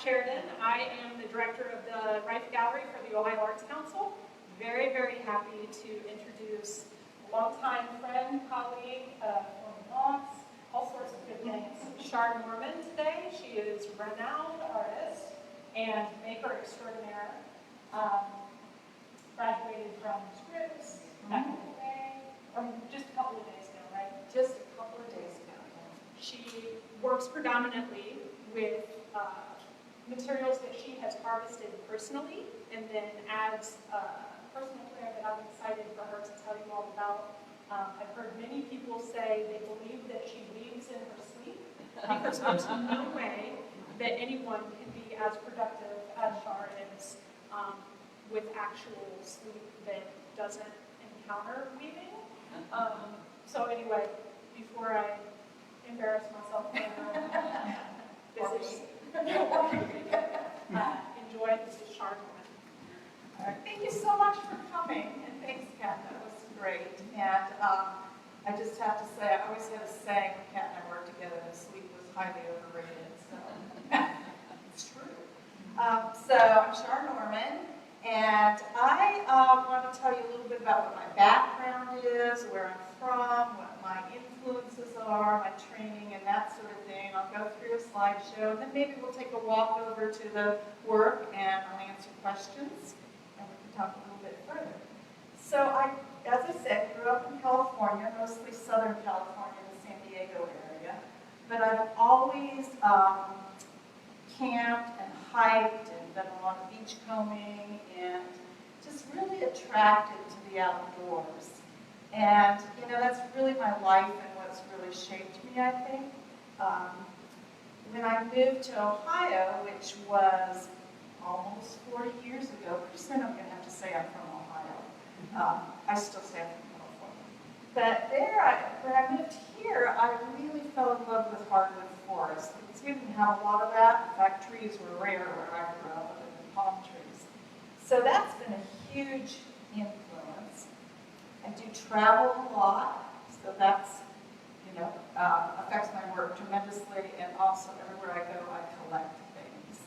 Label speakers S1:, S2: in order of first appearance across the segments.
S1: Sheridan. I am the director of the Rife Gallery for the Ohio Arts Council. Very, very happy to introduce a longtime friend, colleague, former boss, all sorts of good things, Char Norman today. She is a renowned artist and maker extraordinaire. Graduated from Scripps back in the day, just a couple of days ago, right? Just a couple of days ago. She works predominantly with materials that she has harvested personally, and then adds personal flair that I'm excited for her to tell you all about. I've heard many people say they believe that she weaves in her sleep, because there's no way that anyone can be as productive as Char is with actual sleep that doesn't encounter weaving. So anyway, before I embarrass myself, this is enjoy. This is Char Norman.
S2: Thank you so much for coming, and thanks, Kat. That was great. And I just have to say, I always had a saying when Kat and I worked together that sleep was highly overrated. So it's true. So I'm Char Norman, and I want to tell you a little bit about what my background is, where I'm from, what my influences are, my training, and that sort of thing. I'll go through a slideshow, and then maybe we'll take a walk over to the work, and I'll answer questions, and we can talk a little bit further. So I, as I said, grew up in California, mostly Southern California, the San Diego area, but I've always camped and hiked and done a lot of beach combing and just really attracted to the outdoors. And, you know, that's really my life and what's really shaped me, I think. When I moved to Ohio, which was almost 40 years ago, pretty soon I'm going to have to say I'm from Ohio. I still say I'm from California. But there, when I moved here, I really fell in love with hardwood forest. Because we didn't have a lot of that. In fact, trees were rare where I grew up, other than palm trees. So that's been a huge influence. I do travel a lot, so that's, you know, affects my work tremendously. And also, everywhere I go, I collect things.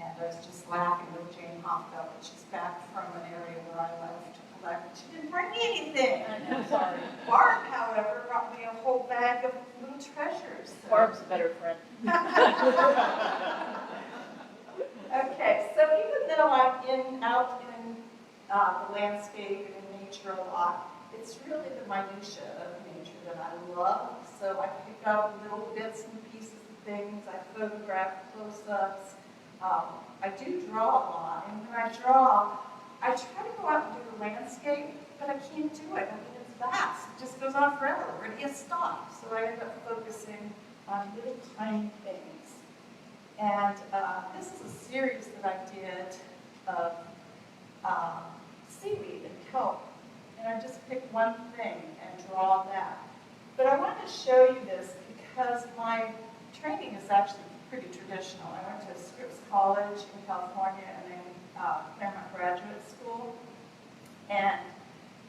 S2: And I was just laughing with Jane Hoffbell, when she's back from an area where I left to collect. She didn't bring me anything. I'm sorry. Barb, however, brought me a whole bag of little treasures. So.
S3: Barb's a better friend.
S2: Okay, so even though I'm out in the landscape and in nature a lot, it's really the minutia of nature that I love. So I pick up little bits and pieces of things. I photograph close-ups. I do draw a lot, and when I draw, I try to go out and do the landscape, but I can't do it. I mean, it's vast. It just goes on forever. Where do you stop? So I end up focusing on little tiny things. And this is a series that I did of seaweed and kelp. And I just pick one thing and draw that. But I wanted to show you this because my training is actually pretty traditional. I went to Scripps College in California and then Claremont Graduate School and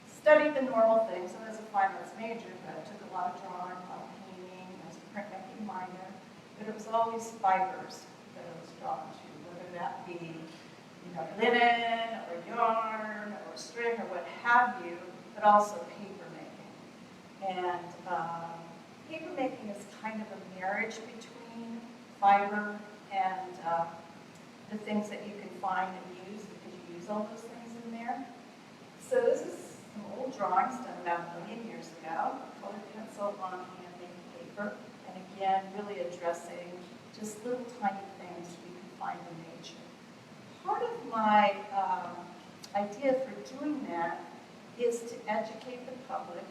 S2: studied the normal things. I was a fine arts major, but I took a lot of drawing, a lot of painting. I was a printmaking minor, but it was always fibers that I was drawn to, whether that be, you know, linen or yarn or string or what have you, but also paper making. And paper making is kind of a marriage between fiber and the things that you can find and use, because you use all those things in there. So this is some old drawings done about 1 million years ago, colored pencil on hand-made paper, and again, really addressing just little tiny things we can find in nature. Part of my idea for doing that is to educate the public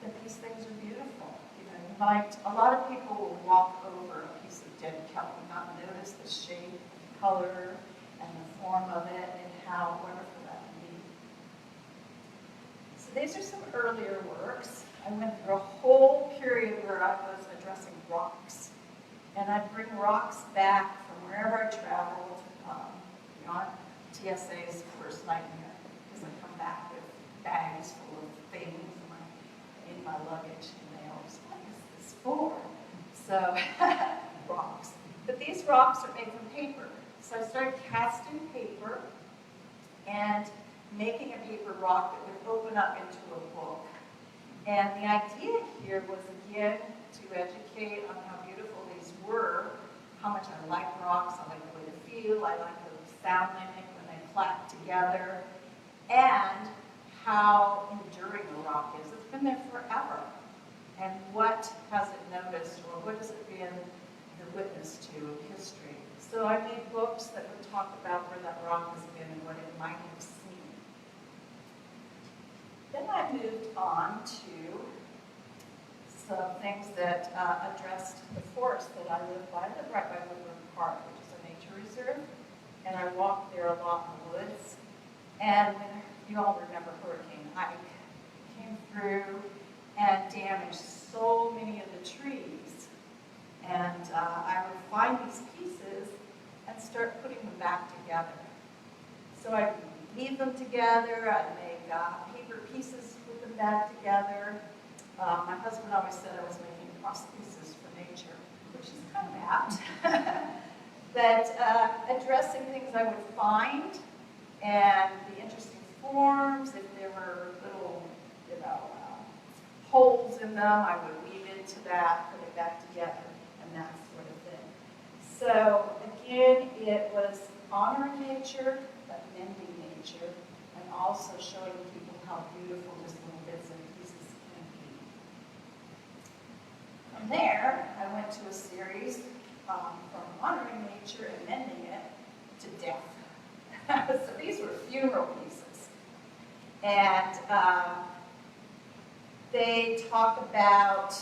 S2: that these things are beautiful. You know, you might, a lot of people will walk over a piece of dead kelp and not notice the shape, color, and the form of it, and how wonderful that can be. So these are some earlier works. I went through a whole period where I was addressing rocks. And I'd bring rocks back from wherever I traveled, beyond TSA's worst nightmare, because I come back with bags full of things in my luggage, and they always, what is this for? So, rocks. But these rocks are made from paper. So I started casting paper and making a paper rock that would open up into a book. And the idea here was, again, to educate on how beautiful these were, how much I like rocks, I like the way they feel, I like the sound they make when they clap together, and how enduring a rock is. It's been there forever. And what has it noticed, or what has it been the witness to in history? So I made books that would talk about where that rock has been and what it might have seen. Then I moved on to some things that addressed the forest that I live by. I live right by Woodward Park, which is a nature reserve, and I walk there a lot in the woods. And you all remember Hurricane Ike came through and damaged so many of the trees. And I would find these pieces and start putting them back together. So I'd weave them together, I'd make paper pieces, put them back together. My husband always said I was making prostheses for nature, which is kind of apt. But addressing things I would find and the interesting forms, if there were little, holes in them, I would weave into that, put it back together, and that sort of thing. So again, it was honoring nature, but mending nature, and also showing people how beautiful just little bits and pieces can be. From there, I went to a series from honoring nature and mending it to death. So these were funeral pieces. And they talk about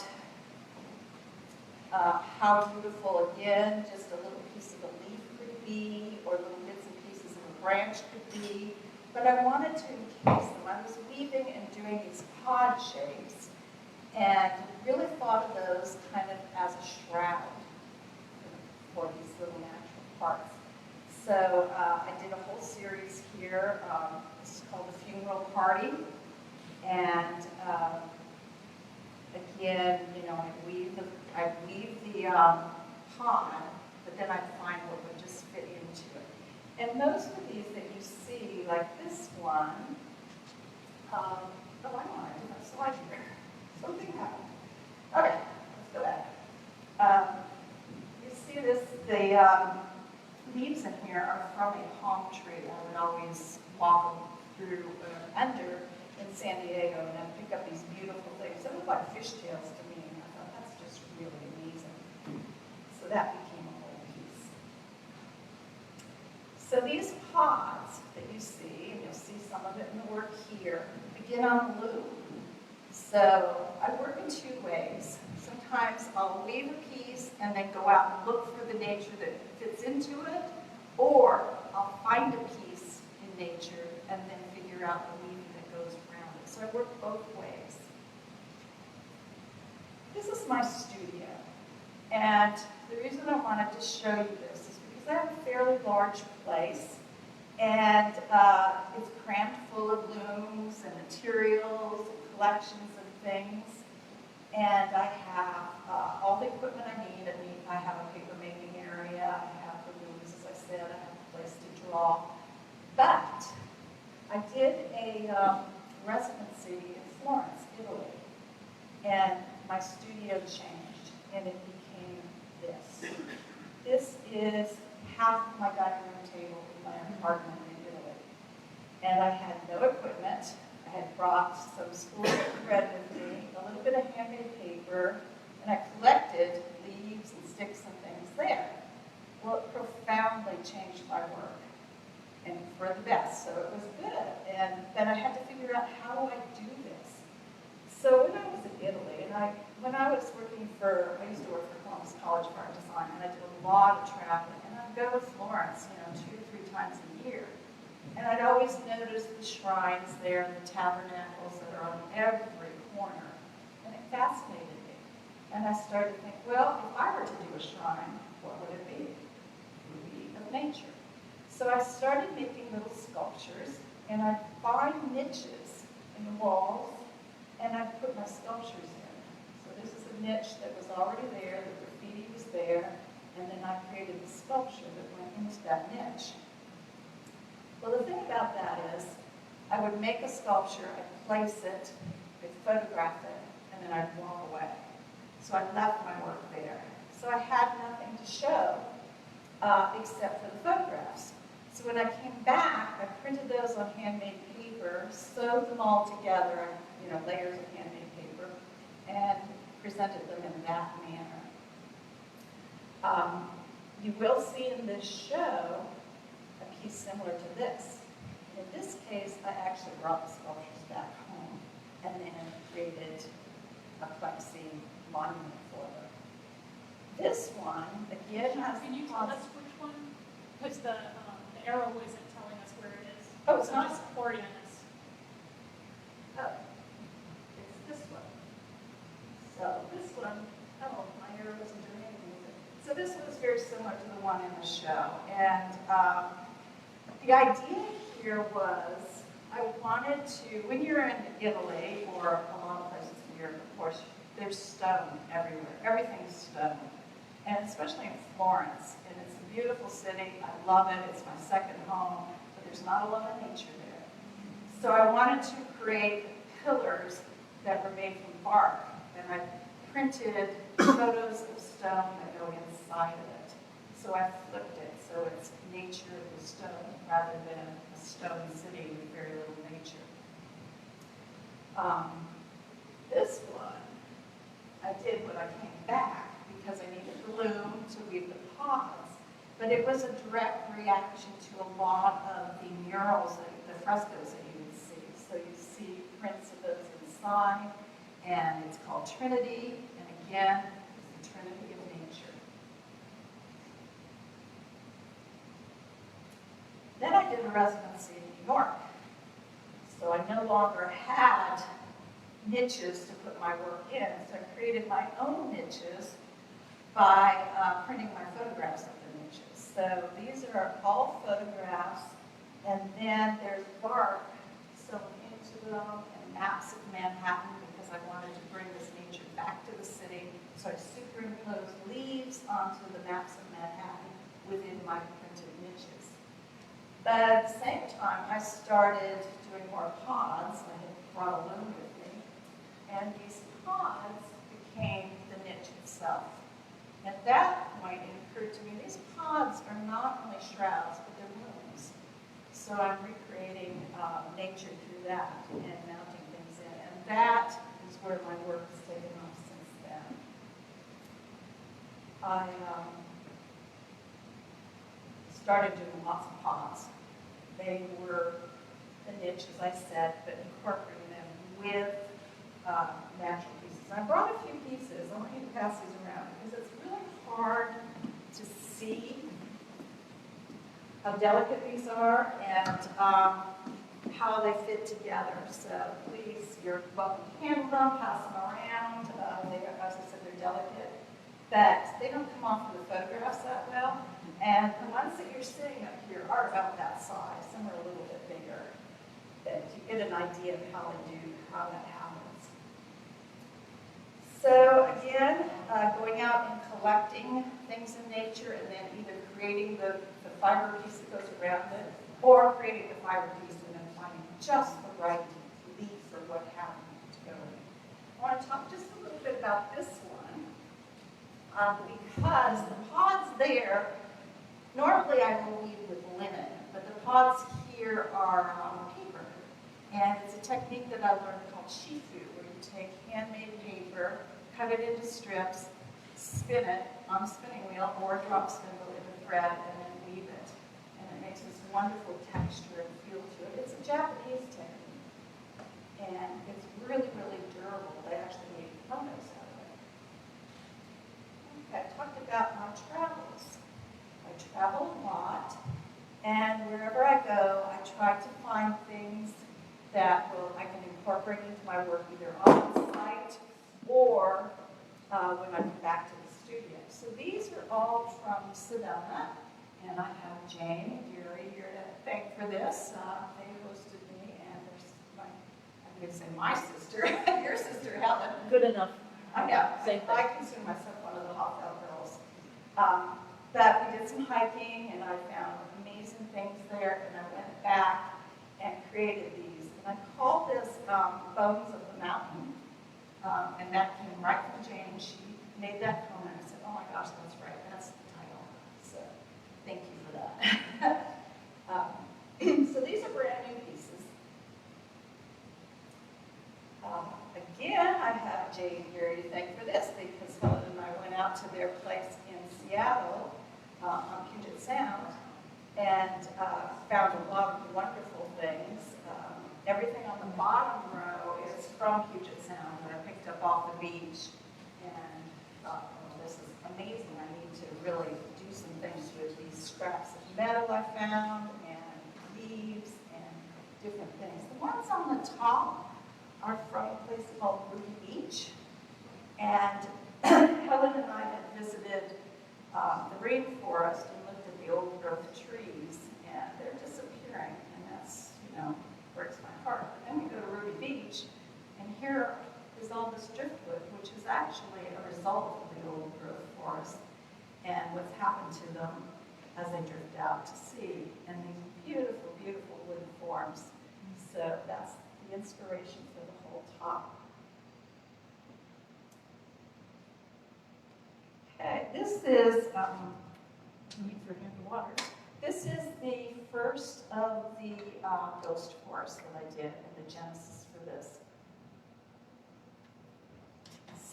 S2: how beautiful, again, just a little piece of a leaf could be, or little bits and pieces of a branch could be. But I wanted to encase them. I was weaving and doing these pod shapes, and really thought of those kind of as a shroud for these little natural parts. So I did a whole series here. This is called The Funeral Party. And again, I'd weave the pod, but then I'd find what would just fit into it. And most of these that you see, like this one, I don't want to do my slide here. Something happened. Okay, let's go back. You see this, the leaves in here are from a palm tree. I would always walk through under in San Diego, and I'd pick up these beautiful things. They look like fishtails to me, and I thought, that's just really amazing. So that became a whole piece. So these pods that you see, and you'll see some of it in the work here, begin on the loom. So I work in two ways. Sometimes I'll weave a piece and then go out and look for the nature that fits into it, or I'll find a piece in nature and then figure out the weaving that goes around it. So I work both ways. This is my studio, and the reason I wanted to show you this is because I have a fairly large place, and it's crammed full of looms and materials and collections of things. And I have all the equipment I need. I have a paper making area. I have the looms, as I said. I have a place to draw. But I did a residency in Florence, Italy. And my studio changed, and it became this. This is half of my dining room table in my apartment in Italy. And I had no equipment. I had brought some spool of thread with me, a little bit of handmade paper, and I collected leaves and sticks and things there. Well, it profoundly changed my work, and for the best, so it was good. And then I had to figure out, how do I do this? So when I was in Italy, and when I was working I used to work for Columbus College of Art Design, and I did a lot of traveling, and I'd go to Florence, 2 to 3 times a year. And I'd always notice the shrines there and the tabernacles that are on every corner. And it fascinated me. And I started to think, well, if I were to do a shrine, what would it be? It would be of nature. So I started making little sculptures, and I'd find niches in the walls, and I'd put my sculptures in. So this is a niche that was already there, the graffiti was there, and then I created the sculpture that went into that niche. Well, the thing about that is, I would make a sculpture, I'd place it, I'd photograph it, and then I'd walk away. So I left my work there. So I had nothing to show except for the photographs. So when I came back, I printed those on handmade paper, sewed them all together, layers of handmade paper, and presented them in that manner. You will see in this show a piece similar to this. In this case, I actually brought the sculptures back home and then created a plexi monument for them. This one, again, has...
S1: Can you tell us which one? Because the arrow isn't telling us where it is.
S2: Oh, it's
S1: so
S2: not?
S1: Just orient us.
S2: Oh, it's this one. So this one, oh, my arrow isn't doing anything with it. So this one is very similar to the one in the show. And the idea here was I wanted to, when you're in Italy or a lot of places in Europe, of course, there's stone everywhere. Everything's stone. And especially in Florence. And it's a beautiful city. I love it. It's my second home. But there's not a lot of nature there. So I wanted to create pillars that were made from bark. And I printed photos of stone that go inside of it. So I flipped it. So it's nature with stone rather than a stone city with very little nature. This one, I did when I came back because I needed gloom to weave the pods. But it was a direct reaction to a lot of the murals, the frescoes that you would see. So you see prints of those inside, and it's called Trinity, and again, it's the Trinity of nature. Then I did a residency in New York. So I no longer had niches to put my work in, so I created my own niches by printing my photographs of the niches. So these are all photographs, and then there's bark sewn into them and maps of Manhattan because I wanted to bring this nature back to the city. So I superimposed leaves onto the maps of Manhattan within my printed niches. But at the same time, I started doing more pods. I had brought a loom with me, and these pods became the niche itself. At that point, it occurred to me, these pods are not only shrouds, but they're looms. So I'm recreating nature through that and mounting things in. And that is where my work has taken off since then. I started doing lots of pods. They were the niche, as I said, but incorporating them with natural pieces. I brought a few pieces. I want you to pass these around because it's really hard to see how delicate these are and how they fit together. So please, you're welcome to handle them, pass them around. As I said, they're delicate, but they don't come off of the photographs that well. And the ones that you're seeing up here are about that size. Some are a little bit bigger, but you get an idea of how that happens. So again, going out and collecting things in nature and then either creating the fiber piece that goes around it or creating the fiber piece and then finding just the right leaf or what have you to go in. I want to talk just a little bit about this one because the pods there, normally I will weave with linen, but the pods here are on paper. And it's a technique that I learned called shifu, where you take handmade paper, cut it into strips, spin it on a spinning wheel or a drop spindle in a thread, and then weave it. And it makes this wonderful texture and feel to it. It's a Japanese technique. And it's really, really durable. They actually made photos out of it. Okay, I talked about my travels. I travel a lot, and wherever I go, I try to find things that I can incorporate into my work either on site or when I come back to the studio. So these are all from Sedona, and I have Jane and Gary here to thank for this. They hosted me, and there's I'm going to say my sister, your sister Helen.
S3: Good enough.
S2: I know.
S3: Same thing.
S2: I consider myself one of the hot girls. But we did some hiking, and I found amazing things there, and I went back and created these. And I called this Bones of the Mountain, and that came right from Jane. She made that comment. I said, oh my gosh, that's right, that's the title. So thank you for that. So these are brand new pieces. Again, I have Jane here to thank for this because Helen and I went out to their place in Seattle on Puget Sound and found a lot of wonderful things. Everything on the bottom row is from Puget Sound that I picked up off the beach and thought, oh, this is amazing. I need to really do some things with these scraps of metal I found and leaves and different things. The ones on the top are from a place called Ruby Beach. And Helen and I had visited the rainforest and looked at the old growth trees, and they're disappearing, and that's, breaks my heart. But then we go to Ruby Beach, and here is all this driftwood, which is actually a result of the old growth forest and what's happened to them as they drift out to sea, and these beautiful, beautiful wooden forms. So that's the inspiration for the whole top. Okay, this is, need for him to water. This is the first of the ghost forests that I did in the genesis for this.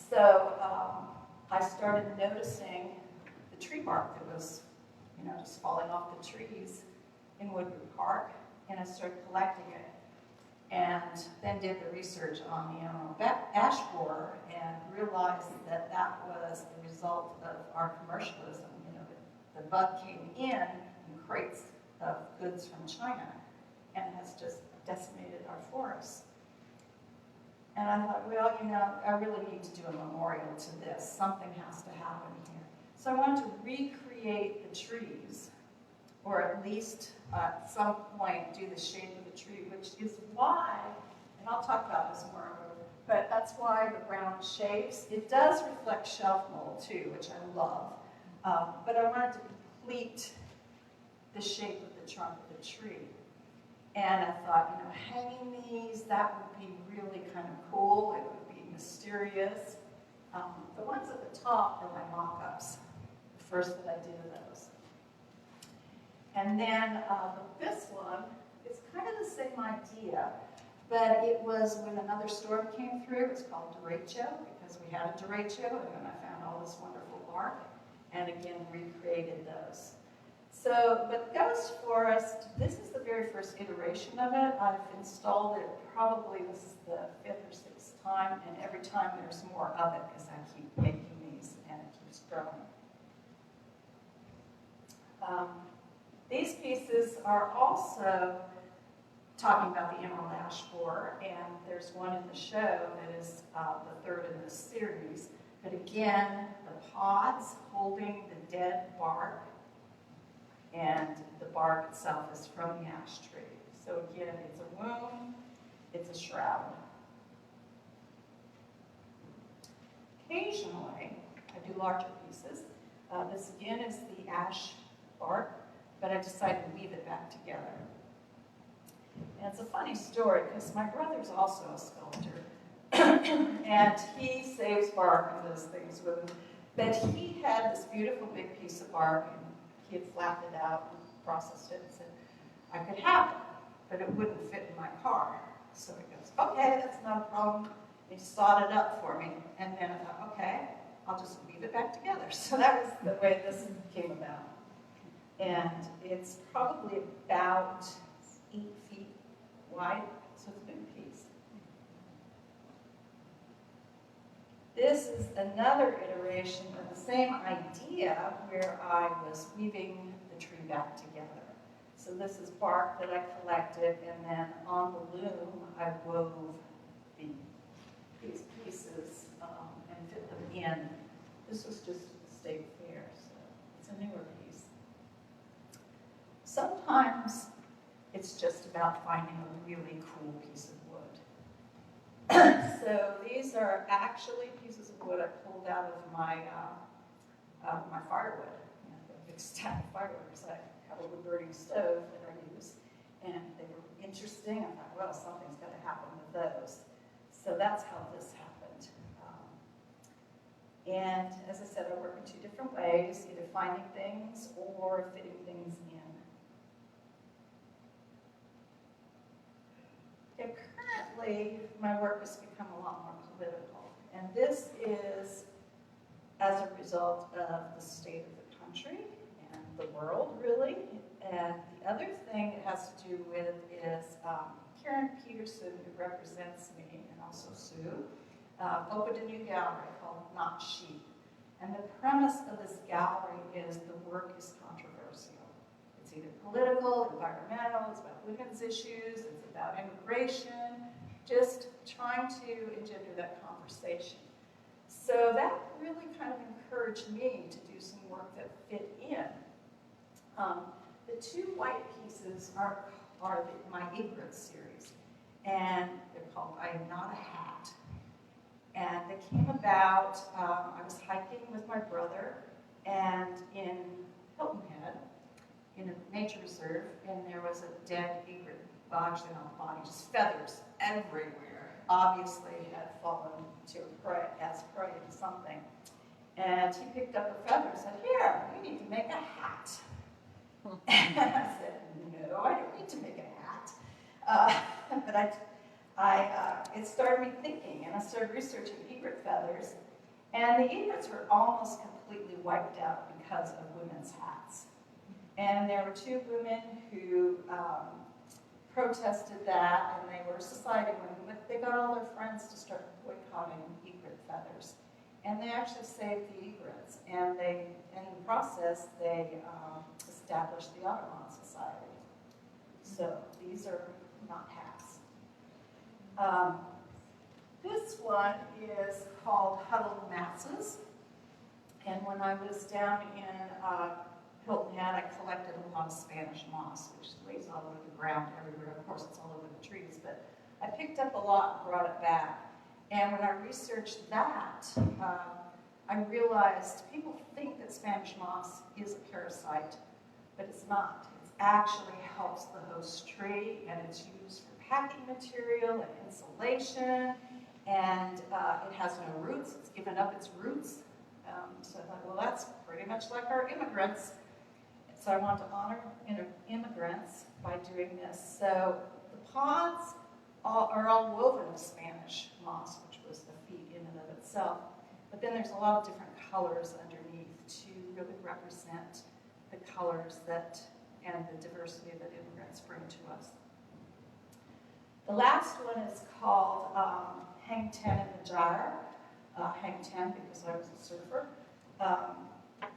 S2: So I started noticing the tree bark that was, just falling off the trees in Woodward Park, and I started collecting it. And then did the research on the emerald ash borer and realized that that was the result of our commercialism. The bug came in crates of goods from China and has just decimated our forests. And I thought, well, I really need to do a memorial to this. Something has to happen here. So I wanted to recreate the trees, or at least at some point do the shape of the tree, which is why, and I'll talk about this more, but that's why the brown shapes. It does reflect shelf mold too, which I love, but I wanted to complete the shape of the trunk of the tree. And I thought, hanging these, that would be really kind of cool. It would be mysterious. The ones at the top are my mock-ups, the first that I did of those. And then this one is kind of the same idea, but it was when another storm came through. It's called derecho, because we had a derecho, and then I found all this wonderful bark, and again, recreated those. So, but Ghost Forest, this is the very first iteration of it. I've installed it probably, this is the 5th or 6th time, and every time there's more of it because I keep making these and it keeps growing. These pieces are also talking about the emerald ash borer, and there's one in the show that is the third in this series. But again, the pods holding the dead bark, and the bark itself is from the ash tree. So again, it's a wound, it's a shroud. Occasionally, I do larger pieces. This again is the ash bark, but I decided to weave it back together. And it's a funny story because my brother's also a sculptor, and he saves bark and does things with it. But he had this beautiful big piece of bark, and he had flattened it out and processed it and said, I could have it, but it wouldn't fit in my car. So he goes, okay, that's not a problem. And he sawed it up for me, and then I thought, okay, I'll just weave it back together. So that was the way this came about. And it's probably about 8 feet wide, so it's a big piece. This is another iteration of the same idea where I was weaving the tree back together. So this is bark that I collected, and then on the loom I wove these pieces and fit them in. This was just a state fair, so it's a newer piece. Sometimes it's just about finding a really cool piece of wood. So these are actually pieces of wood I pulled out of my firewood. stack of fireworks. I have a wood-burning stove that I use, and they were interesting. I thought, well, something's got to happen with those. So that's how this happened. And as I said, I work in two different ways, either finding things or fitting things in. Okay, currently, my work has become a lot more political. And this is as a result of the state of the country and the world, really. And the other thing it has to do with is Karen Peterson, who represents me, and also Sue, opened a new gallery called Not She. And the premise of this gallery is the work is controversial. It's either political, environmental, it's about women's issues, it's about immigration, just trying to engender that conversation. So that really kind of encouraged me to do some work that fit in. The two white pieces are my Egret series, and they're called I Am Not a Hat. And they came about, I was hiking with my brother, and in Hilton Head, in a nature reserve, and there was a dead egret. Well, actually not a body, just feathers everywhere. Obviously it had fallen to prey to something. And he picked up a feather and said, "Here, we need to make a hat." And I said, "No, I don't need to make a hat." But it started me thinking, and I started researching egret feathers. And the egrets were almost completely wiped out because of women's hats. And there were two women who protested that, and they were society women, but they got all their friends to start boycotting egret feathers. And they actually saved the egrets, and in the process, they established the Audubon Society. So these are not hats. This one is called Huddled Masses, and when I was down in Hilton Head, I collected a lot of Spanish moss, which lays all over the ground everywhere. Of course, it's all over the trees, but I picked up a lot and brought it back. And when I researched that, I realized people think that Spanish moss is a parasite, but it's not. It actually helps the host tree, and it's used for packing material and insulation, and it has no roots. It's given up its roots. So I thought, well, that's pretty much like our immigrants. So I want to honor immigrants by doing this. So the pods are all woven of Spanish moss, which was the feet in and of itself. But then there's a lot of different colors underneath to really represent the colors and the diversity that immigrants bring to us. The last one is called Hang Ten in the Gyre. Hang Ten because I was a surfer.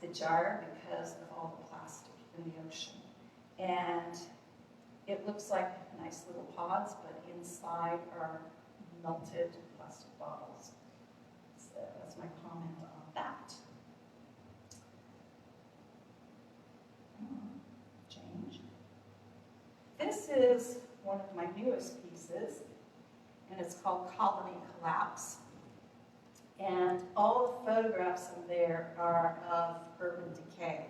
S2: The gyre because of all the plastic in the ocean. And it looks like nice little pods, but inside are melted plastic bottles. So that's my comment on that. Change. This is one of my newest pieces, and it's called Colony Collapse. And all the photographs in there are of urban decay.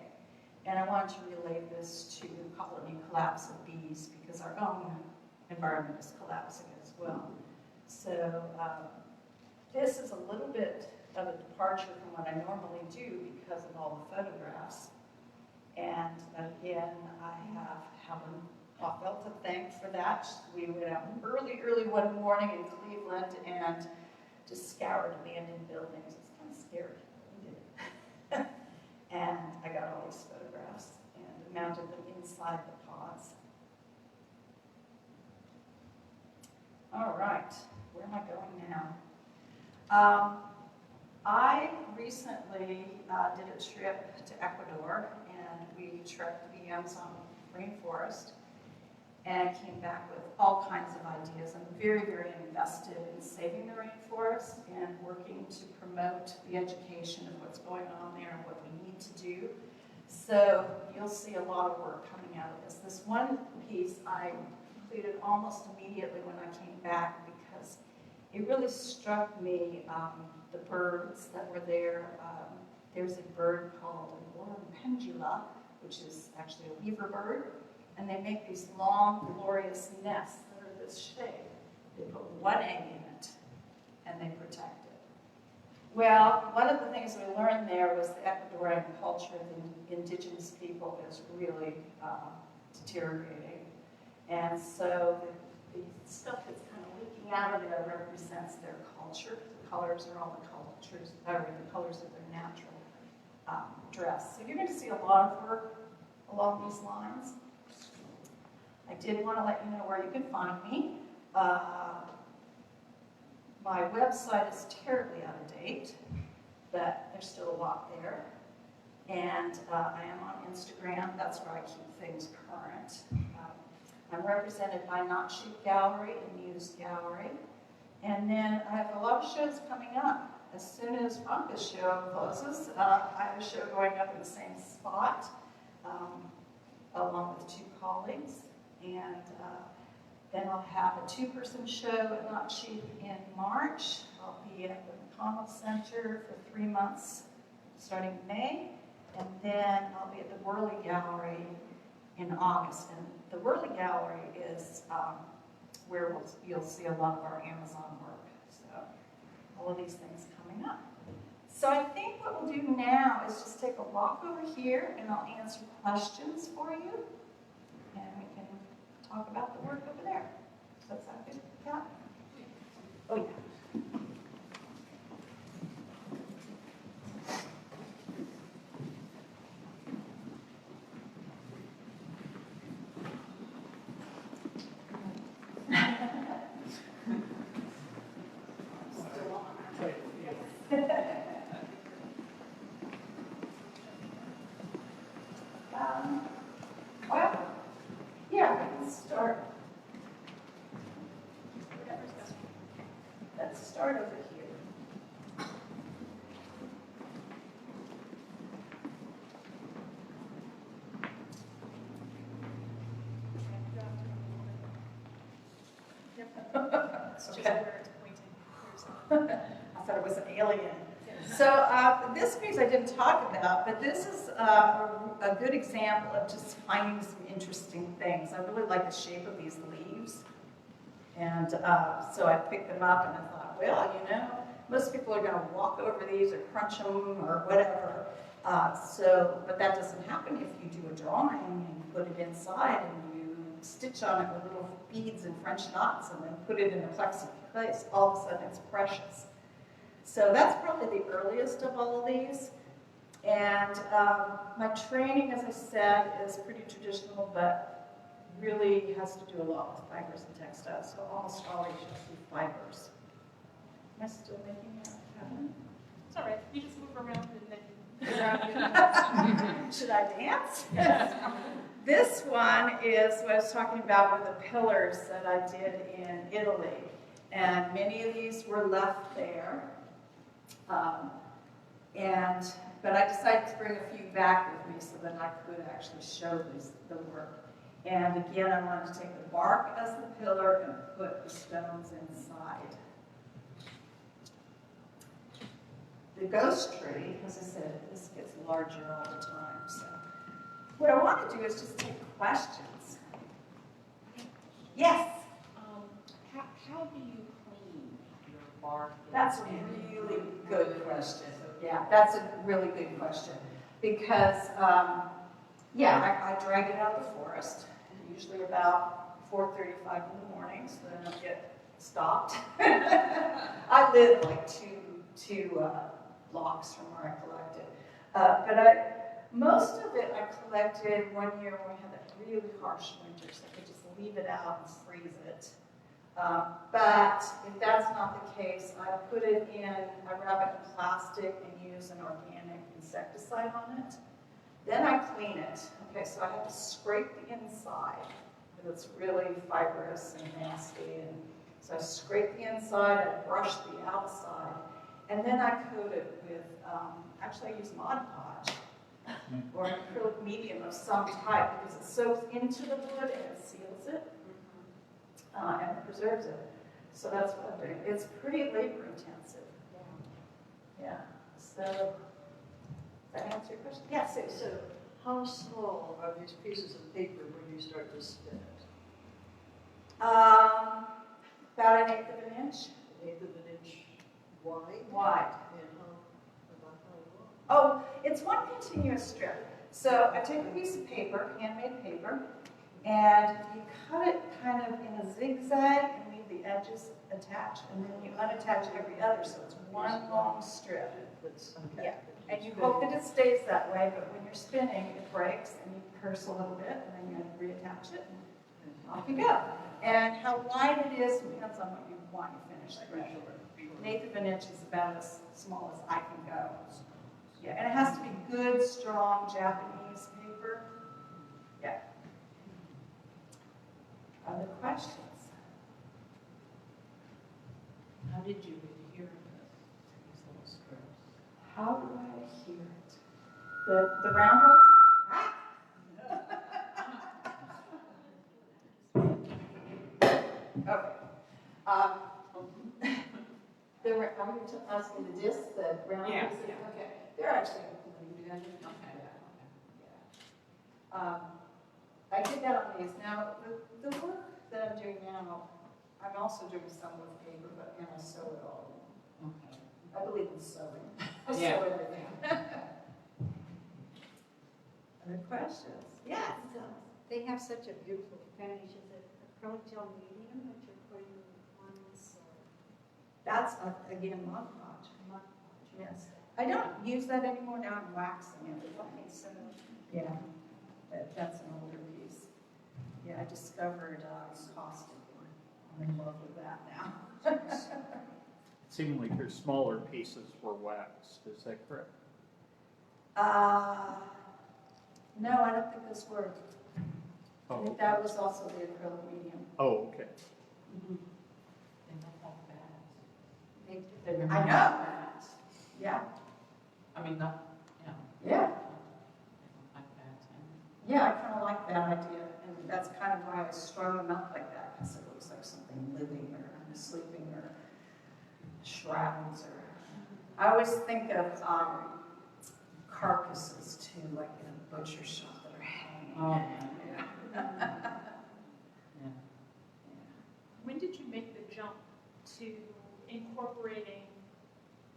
S2: And I want to relate this to colony collapse of bees because our own environment is collapsing as well. So this is a little bit of a departure from what I normally do because of all the photographs. And again, I have Helen Hoffeld to thank for that. We went out early one morning in Cleveland and just scoured abandoned buildings. It's kind of scary. We did it. And I got all these photographs and mounted them inside the pods. All right, where am I going now? I recently did a trip to Ecuador, and we trekked the Amazon rainforest and came back with all kinds of ideas. I'm very, very invested in saving the rainforest and working to promote the education of what's going on there and what we need to do. So you'll see a lot of work coming out of this. This one piece I completed almost immediately when I came back because it really struck me, the birds that were there. There's a bird called an pendula, which is actually a weaver bird, and they make these long, glorious nests that are this shape. They put one egg in it, and they protect it. Well, one of the things we learned there was the Ecuadorian culture of the indigenous people is really deteriorating. And so the stuff that's kind of leaking out of there represents their culture. The colors are all the cultures, or the colors of their natural dress. So you're going to see a lot of work along these lines. I did want to let you know where you can find me. My website is terribly out of date, but there's still a lot there. And I am on Instagram. That's where I keep things current. I'm represented by Not Sheep Gallery and Muse Gallery. And then I have a lot of shows coming up. As soon as Franca's show closes, I have a show going up in the same spot, along with 2 colleagues. And then I'll have a 2-person show at Not Sheep in March. I'll be at the McConnell Center for 3 months starting in May. And then I'll be at the Worley Gallery in August. And the Worley Gallery is where you'll see a lot of our Amazon work. So all of these things coming up. So I think what we'll do now is just take a walk over here and I'll answer questions for you. And we can talk about the work over there. Does that sound good? Yeah? Oh, yeah. Well, yeah, we can start. Let's start over here.
S1: It's just where it's pointing.
S2: I thought it was an alien. So this piece I didn't talk about, but this is a good example of just finding some interesting things. I really like the shape of these leaves. And so I picked them up and I thought, well, you know, most people are going to walk over these or crunch them or whatever. But that doesn't happen if you do a drawing and put it inside and you stitch on it with little beads and French knots and then put it in a plexi place. All of a sudden it's precious. So that's probably the earliest of all of these. And my training, as I said, is pretty traditional, but really has to do a lot with fibers and textiles. So almost always you'll see fibers. Am I still making that happen?
S1: It's all right. You just move around and then figure out.
S2: Should I dance? This one is what I was talking about with the pillars that I did in Italy. And many of these were left there. But I decided to bring a few back with me so that I could actually show the work. And again, I wanted to take the bark as the pillar and put the stones inside. The ghost tree, as I said, this gets larger all the time. So what I want to do is just take questions. Yes?
S3: How do you clean your bark?
S2: That's a really good question. Yeah, that's a really good question. Because, I drag it out of the forest, usually about 4:35 in the morning, so then I don't get stopped. I live like two blocks from where I collected. But most of it I collected one year when we had that really harsh winter, so I could just leave it out and freeze it. But if that's not the case, I put it in, I wrap it in plastic and use an organic insecticide on it. Then I clean it. Okay, so I have to scrape the inside because it's really fibrous and nasty. And so I scrape the inside, I brush the outside, and then I coat it with, actually I use Mod Podge or an acrylic medium of some type because it soaks into the wood and it seals it. And it preserves it. So that's what I'm doing. It's pretty labor intensive. Yeah. So, does that answer your question? Yes.
S3: So
S4: How small are these pieces of paper when you start to spin it?
S2: About 1/8 of an inch
S4: 1/8 of an inch wide?
S2: wide.
S4: And about how long?
S2: Oh, it's one continuous strip. So I take a piece of paper, handmade paper, and you cut it kind of in a zigzag and leave the edges attached, and then you unattach every other, so it's one long strip.
S4: That's,
S2: Yeah,
S4: okay.
S2: and you hope that it stays that way, but when you're spinning, it breaks, and you curse a little bit, and then you reattach it, and off you go. And how wide it is depends on what you want your finish thread. 1/8 of an inch is about as small as I can go. Yeah, and it has to be good, strong Japanese paper. Yeah. Other questions?
S4: How did you adhere these little strips?
S2: How do I hear it? The round ones? Ah! Okay. Are we asking the discs, the round
S3: Yeah,
S2: pieces?
S3: yeah.
S2: Okay. They're actually good. I did that on these. Now, the work that I'm doing now, I'm also doing some with paper, and I sew it all.
S3: Okay.
S2: I believe in sewing. I
S3: Yeah.
S2: sew everything. Other questions? Yes.
S5: They have such a beautiful finish. Is it acrylic gel medium that you're putting on this?
S2: That's, again, Mod Podge. Yes. I don't use that anymore. Now I'm waxing it.
S5: Okay, so
S2: Yeah. That's an older piece. Yeah, I discovered caustic. I'm in love with that now.
S6: Seeming like your smaller pieces were waxed, is that correct?
S2: No, I don't think this worked. I
S6: Oh,
S2: think that was also the acrylic medium.
S6: oh, okay.
S3: They look like bags.
S2: I know that. Yeah,
S3: I mean, not, yeah.
S2: yeah,
S3: They look like bags.
S2: yeah, I kind of like that idea, and that's kind of why I strung them up like that, because it looks like something living or sleeping or shrouds or. I always think of carcasses too, like in a butcher shop that are hanging.
S3: Oh,
S2: Yeah.
S3: yeah.
S1: When did you make the jump to incorporating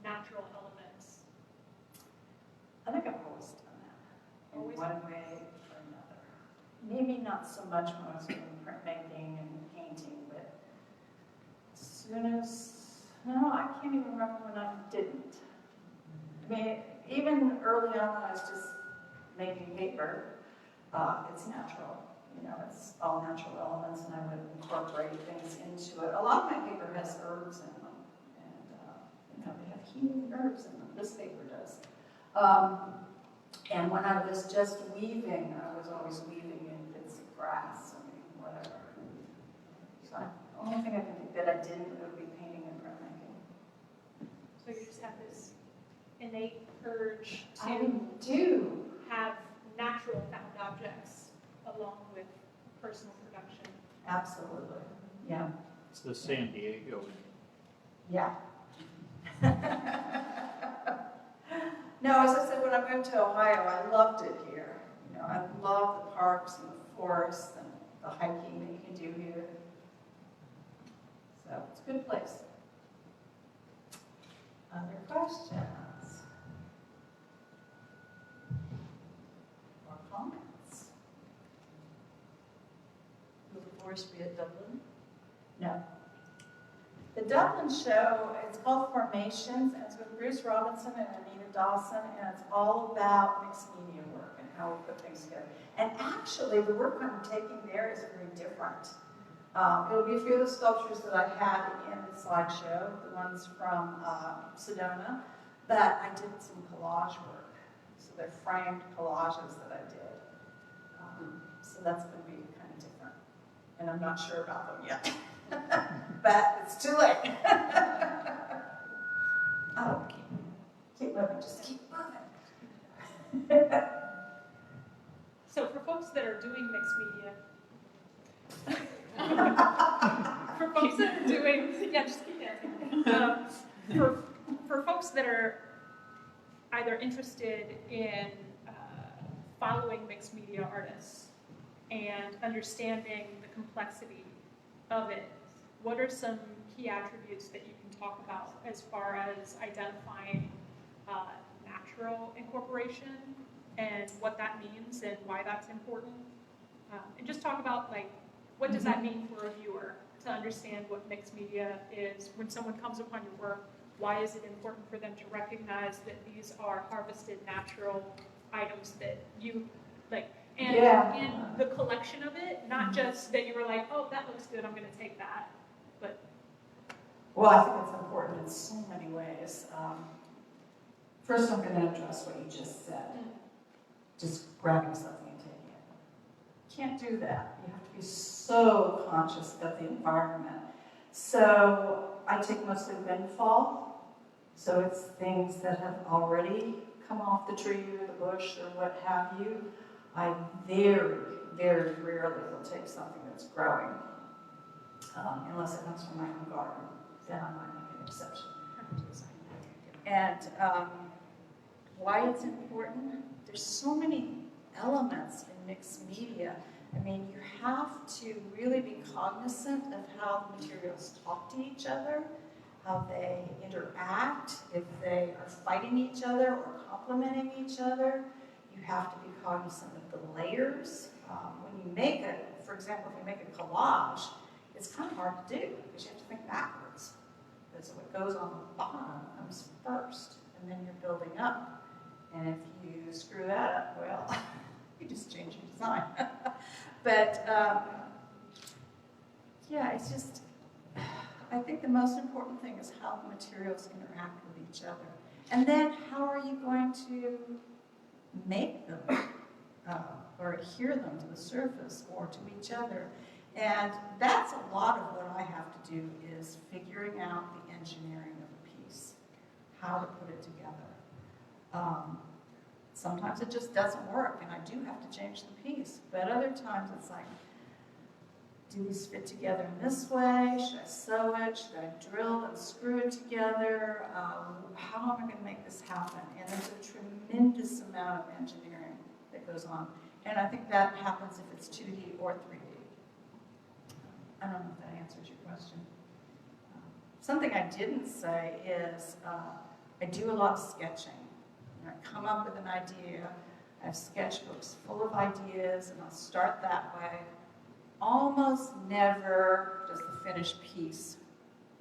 S1: natural elements?
S2: I think I've always done that, in
S1: Always?
S2: one way or another. Maybe not so much when I was doing printmaking and painting, but as soon as, no, I can't even remember when I didn't. I mean, even early on when I was just making paper, it's natural. You know, it's all natural elements, and I would incorporate things into it. A lot of my paper has herbs in them, and you know, they have healing herbs in them. This paper does. And when I was just weaving, I was always weaving in bits of grass and whatever. So the only thing I can think that I didn't would be painting and printmaking.
S1: So you just have this innate urge
S2: I
S1: to
S2: do.
S1: have natural found objects along with personal production.
S2: Absolutely. Yeah.
S6: It's the San Diego.
S2: Yeah. No, as I said, when I moved to Ohio, I loved it here. You know, I love the parks and the forests and the hiking that you can do here. So it's a good place. Other questions? Or comments?
S4: Will the forest be at Dublin?
S2: No. The Dublin show, it's called Formations, and it's with Bruce Robinson and Anita Dawson, and it's all about mixed media work and how we put things together. And actually, the work I'm taking there is very different. It'll be a few of the sculptures that I had in the slideshow, the ones from Sedona, but I did some collage work. So they're framed collages that I did. So that's going to be kind of different. And I'm not sure about them yet. But it's too late. Oh, keep moving, just keep moving.
S1: So for folks that are doing mixed media, for folks that are doing, yeah, just keep dancing. For folks that are either interested in following mixed media artists and understanding the complexity of it, what are some key attributes that you can talk about as far as identifying natural incorporation and what that means and why that's important? And just talk about, like, what does that mean for a viewer to understand what mixed media is when someone comes upon your work? Why is it important for them to recognize that these are harvested natural items that you like, and the collection of it, not just that you were like, oh, that looks good, I'm going to take that, but.
S2: Well, I think it's important in so many ways. First, I'm going to address what you just said. Just grabbing something and taking it. You can't do that. You have to be so conscious of the environment. So I take mostly windfall. So it's things that have already come off the tree or the bush or what have you. I very, very rarely will take something that's growing, unless it comes from my own garden. Then I might make an exception. And why it's important? There's so many elements in mixed media. I mean, you have to really be cognizant of how the materials talk to each other, how they interact, if they are fighting each other or complementing each other. You have to be cognizant of the layers. When you make it, for example, if you make a collage, it's kind of hard to do because you have to think backwards. Because what goes on the bottom comes first, and then you're building up. And if you screw that up, well, you just change your design. But yeah, it's just, I think the most important thing is how the materials interact with each other. And then how are you going to make them or adhere them to the surface or to each other? And that's a lot of what I have to do is figuring out the engineering of a piece, how to put it together. Sometimes it just doesn't work and I do have to change the piece, but other times it's like, do these fit together in this way? Should I sew it? Should I drill and screw it together? How am I going to make this happen? And there's a tremendous amount of engineering that goes on. And I think that happens if it's 2D or 3D. I don't know if that answers your question. Something I didn't say is I do a lot of sketching. I come up with an idea. I have sketchbooks full of ideas, and I'll start that way. Almost never does the finished piece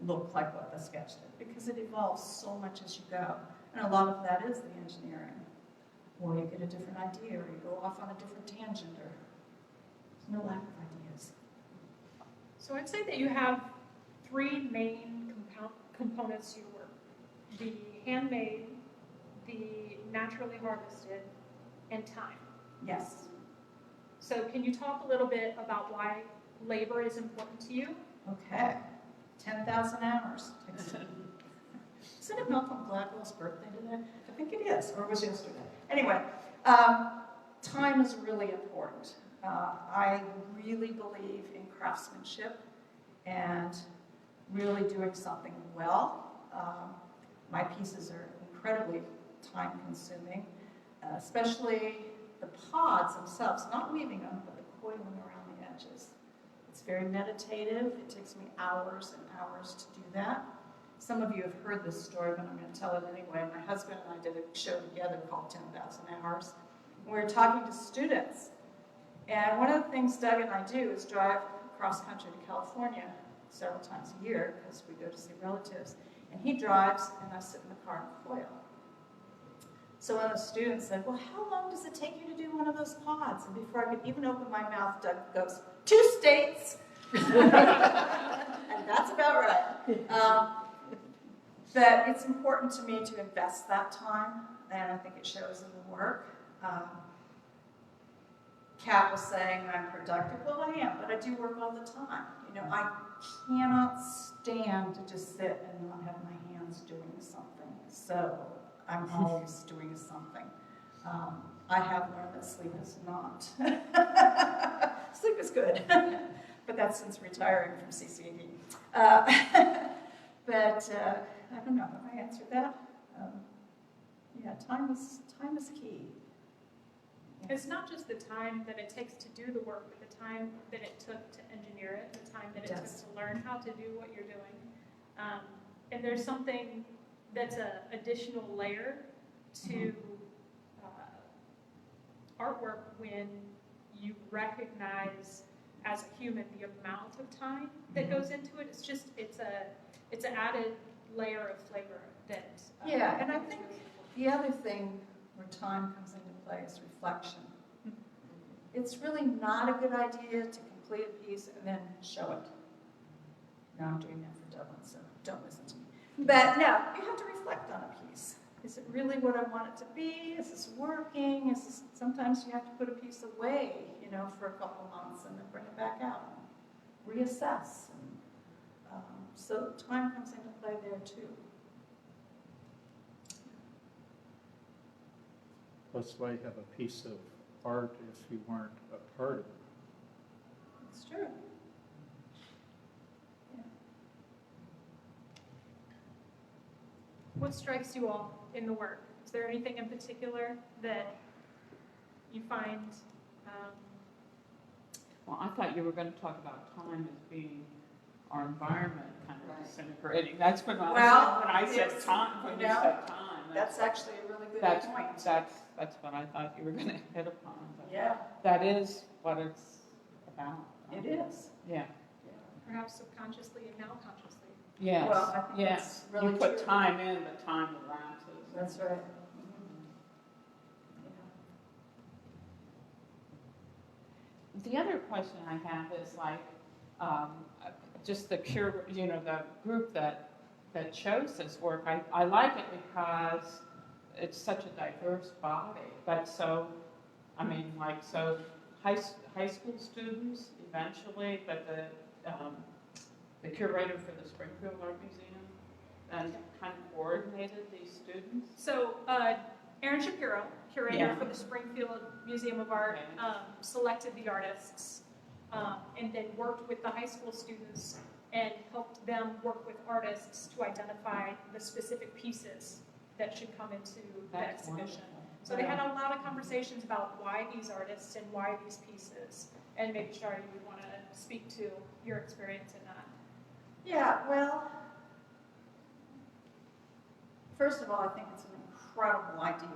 S2: look like what the sketch did, because it evolves so much as you go. And a lot of that is the engineering. Or you get a different idea, or you go off on a different tangent, or there's no lack of ideas.
S1: So I'd say that you have three main components to your work: the handmade, the naturally harvested, and time.
S2: Yes.
S1: So can you talk a little bit about why labor is important to you?
S2: Okay. 10,000 hours. Isn't it Malcolm Gladwell's birthday today? I think it is, or it was yesterday. Anyway, time is really important. I really believe in craftsmanship and really doing something well. My pieces are incredibly time-consuming, especially the pods themselves, not weaving them, but the coiling around the edges. It's very meditative. It takes me hours and hours to do that. Some of you have heard this story, but I'm going to tell it anyway. My husband and I did a show together called 10,000 Hours. We were talking to students. And one of the things Doug and I do is drive cross country to California several times a year because we go to see relatives. And he drives, and I sit in the car and coil. So one of the students said, well, how long does it take you to do one of those pods? And before I could even open my mouth, Doug goes, 2 states. And that's about right. But it's important to me to invest that time, and I think it shows in the work. Kat was saying I'm productive. Well, I am, but I do work all the time. You know, I cannot stand to just sit and not have my hands doing something. So I'm always doing something. I have learned that sleep is not. Sleep is good, but that's since retiring from CCAD. But I don't know, have I answered that? Yeah, time is key.
S1: It's not just the time that it takes to do the work, but the time that it took to engineer it, the time that it took
S2: Yes.
S1: to learn how to do what you're doing. And there's something that's an additional layer to artwork when you recognize as a human the amount of time that goes into it. It's an added layer of flavor that
S2: Yeah, and I
S1: is
S2: think
S1: really important.
S2: the other thing where time comes into play is reflection. It's really not a good idea to complete a piece and then show it. No, I'm doing that for Dublin, so don't listen to me. But no, you have to reflect on a piece. Is it really what I want it to be? Is this working? Sometimes you have to put a piece away, for a couple months and then bring it back out and reassess. And, so time comes into play there too.
S6: That's why you have a piece of art if you weren't a part of it.
S2: It's true. Yeah.
S1: What strikes you all in the work? Is there anything in particular that you find?
S4: Well, I thought you were going to talk about time as being our environment kind of
S2: Right.
S4: disintegrating. That's when I said
S2: it's,
S4: time, when you said time.
S2: That's actually a really good
S4: that's
S2: point.
S4: That's what I thought you were going to hit upon. But
S2: Yeah,
S4: that is what it's about.
S2: it is.
S4: Yeah.
S1: Perhaps subconsciously and now consciously.
S4: Yes.
S2: Well, I think
S4: yes.
S2: that's really
S4: You put
S2: true.
S4: time in, but time elapses.
S2: That's right.
S4: The other question I have is like, just the the group that chose this work. I like it because it's such a diverse body. But so, I mean, like, so high school students eventually, but the curator for the Springfield Art Museum and kind of coordinated these students.
S1: So Erin Shapiro, curator
S4: Yeah.
S1: for the Springfield Museum of Art,
S4: Okay.
S1: selected the artists and then worked with the high school students and helped them work with artists to identify the specific pieces that should come into the
S4: That's
S1: exhibition.
S4: wonderful.
S1: So they had a lot of conversations about why these artists and why these pieces. And maybe Char, you would want to speak to your experience in that.
S2: Yeah, well, first of all, I think it's an incredible idea.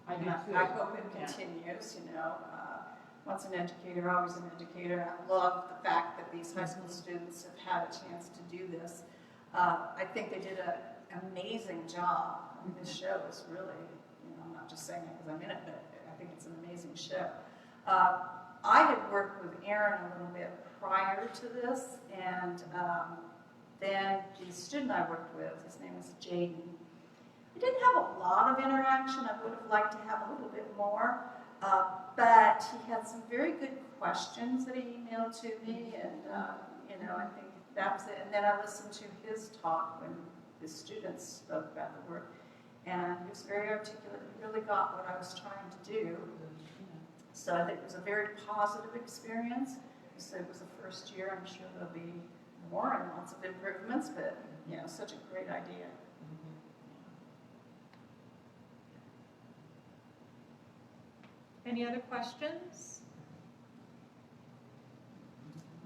S4: I do
S2: And
S4: too.
S2: I hope it
S4: Yeah.
S2: continues, Once an educator, always an educator. I love the fact that these high school students have had a chance to do this. I think they did an amazing job. I mean, this show is really, I'm not just saying it because I'm in it, but I think it's an amazing show. I had worked with Erin a little bit prior to this, and then the student I worked with, his name is Jaden. We didn't have a lot of interaction. I would have liked to have a little bit more. But he had some very good questions that he emailed to me, and I think that was it. And then I listened to his talk when his students spoke about the work, and he was very articulate. He really got what I was trying to do. So I think it was a very positive experience. So it was the first year. I'm sure there'll be more and lots of improvements, but such a great idea.
S1: Any other questions?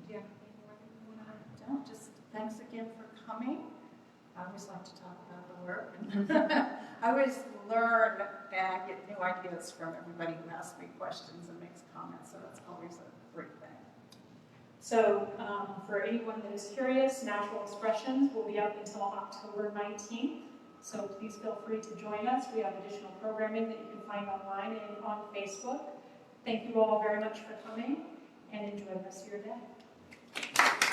S1: Do you have anything you want to
S2: Don't, just thanks again for coming. I always like to talk about the work. I always learn and get new ideas from everybody who asks me questions and makes comments, so that's always a great thing.
S1: So for anyone that is curious, Natural Expressions will be up until October 19th. So please feel free to join us. We have additional programming that you can find online and on Facebook. Thank you all very much for coming and enjoy the rest of your day.